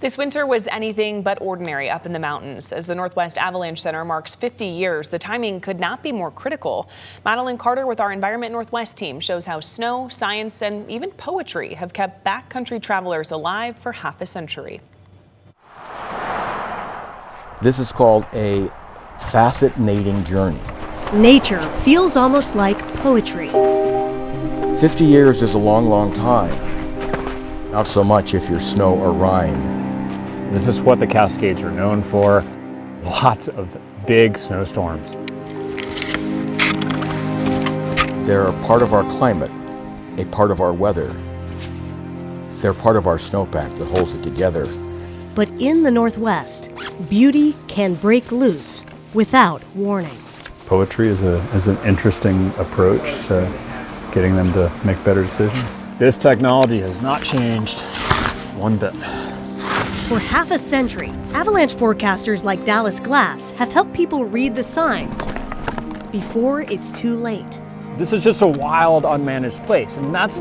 This winter was anything but ordinary up in the mountains. As the North West Avalanche Center marks 50 years, the timing could not be more critical. Madeline Carter with our Environment Northwest team shows how snow, science, and even poetry have kept backcountry travelers alive for half a century. This is called a fascinating journey. Nature feels almost like poetry. 50 years is a long, long time. Not so much if you're snow or rime. This is what the Cascades are known for. Lots of big snowstorms. They're a part of our climate, a part of our weather. They're part of our snowpack that holds it together. But in the Northwest, beauty can break loose without warning. Poetry is an interesting approach to getting them to make better decisions. This technology has not changed one bit. For half a century, avalanche forecasters like Dallas Glass have helped people read the signs before it's too late. This is just a wild, unmanaged place, and that's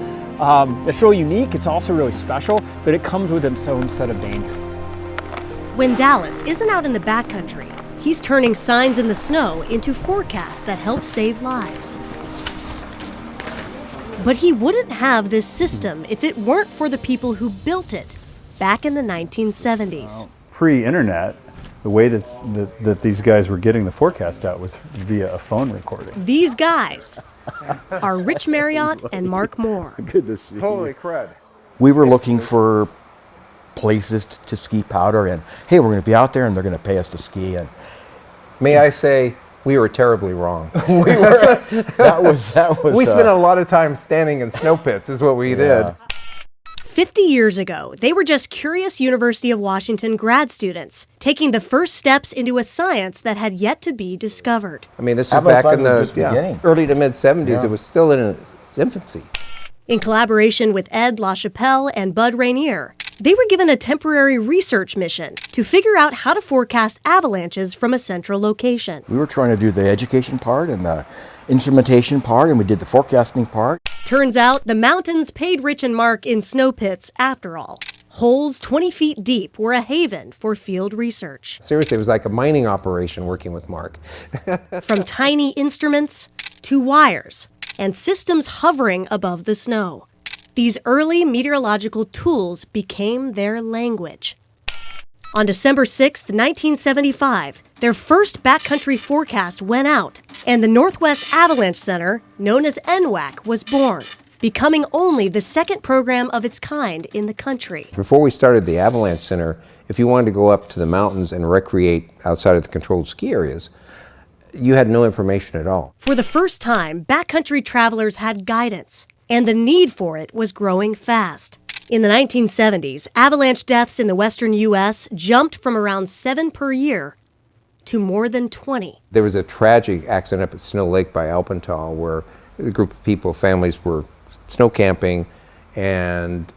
it's really unique. It's also really special, but it comes with its own set of dangers. When Dallas isn't out in the backcountry, he's turning signs in the snow into forecasts that help save lives. But he wouldn't have this system if it weren't for the people who built it back in the 1970s. Pre-internet, the way that these guys were getting the forecast out was via a phone recording. These guys are Rich Marriott and Mark Moore. Good to see you. Holy crud. We were looking for places to ski powder, and hey, we're going to be out there and they're going to pay us to ski. And may I say, we were terribly wrong. we spent a lot of time standing in snow pits is what we did. 50 years ago, they were just curious University of Washington grad students taking the first steps into a science that had yet to be discovered. I mean, this is back in the early to mid 70s. Yeah. It was still in its infancy. In collaboration with Ed LaChapelle and Bud Rainier, they were given a temporary research mission to figure out how to forecast avalanches from a central location. We were trying to do the education part and the instrumentation part, and we did the forecasting part. Turns out the mountains paid Rich and Mark in snow pits after all. Holes 20 feet deep were a haven for field research. Seriously, it was like a mining operation working with Mark. From tiny instruments to wires and systems hovering above the snow. These early meteorological tools became their language. On December 6, 1975, their first backcountry forecast went out, and the North West Avalanche Center, known as NWAC, was born, becoming only the second program of its kind in the country. Before we started the Avalanche Center, if you wanted to go up to the mountains and recreate outside of the controlled ski areas, you had no information at all. For the first time, backcountry travelers had guidance, and the need for it was growing fast. In the 1970s, avalanche deaths in the western U.S. jumped from around 7 per year to more than 20. There was a tragic accident up at Snow Lake by Alpental where a group of people, families, were snow camping, and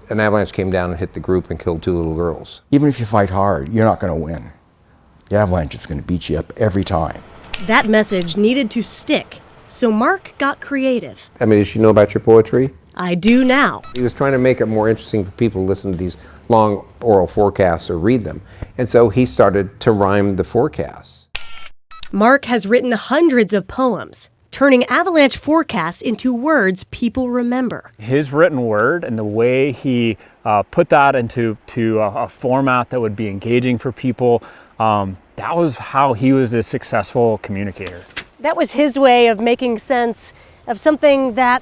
an avalanche came down and hit the group and killed 2 little girls. Even if you fight hard, you're not going to win. The avalanche is going to beat you up every time. That message needed to stick, so Mark got creative. I mean, does she know about your poetry? I do now. He was trying to make it more interesting for people to listen to these long oral forecasts or read them. And so he started to rhyme the forecasts. Mark has written hundreds of poems, turning avalanche forecasts into words people remember. His written word and the way he put that into a format that would be engaging for people, that was how he was a successful communicator. That was his way of making sense of something that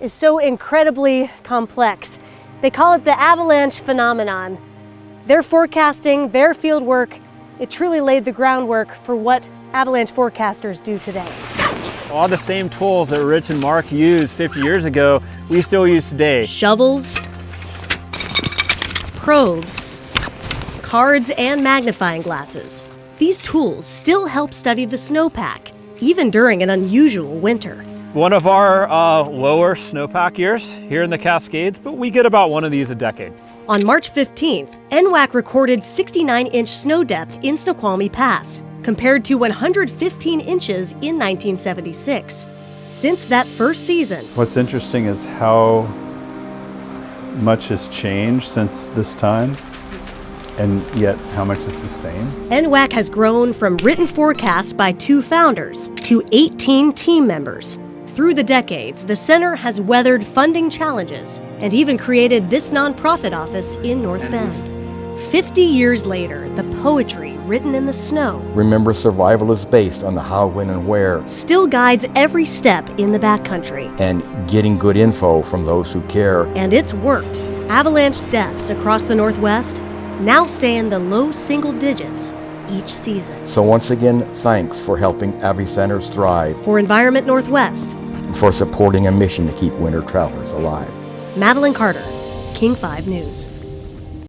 is so incredibly complex. They call it the avalanche phenomenon. Their forecasting, their field work, it truly laid the groundwork for what avalanche forecasters do today. All the same tools that Rich and Mark used 50 years ago, we still use today. Shovels, probes, cards, and magnifying glasses. These tools still help study the snowpack, even during an unusual winter. One of our lower snowpack years here in the Cascades, but we get about one of these a decade. On March 15th, NWAC recorded 69-inch snow depth in Snoqualmie Pass, compared to 115 inches in 1976. Since that first season, what's interesting is how much has changed since this time. And yet, how much is the same? NWAC has grown from written forecasts by 2 founders to 18 team members. Through the decades, the center has weathered funding challenges and even created this nonprofit office in North Bend. 50 years later, the poetry written in the snow Remember, survival is based on the how, when, and where, still guides every step in the backcountry. and getting good info from those who care. And it's worked. Avalanche deaths across the Northwest now stay in the low single digits each season. So once again, thanks for helping Avi Centers thrive For Environment Northwest, and for supporting a mission to keep winter travelers alive. Madeline Carter, King 5 News.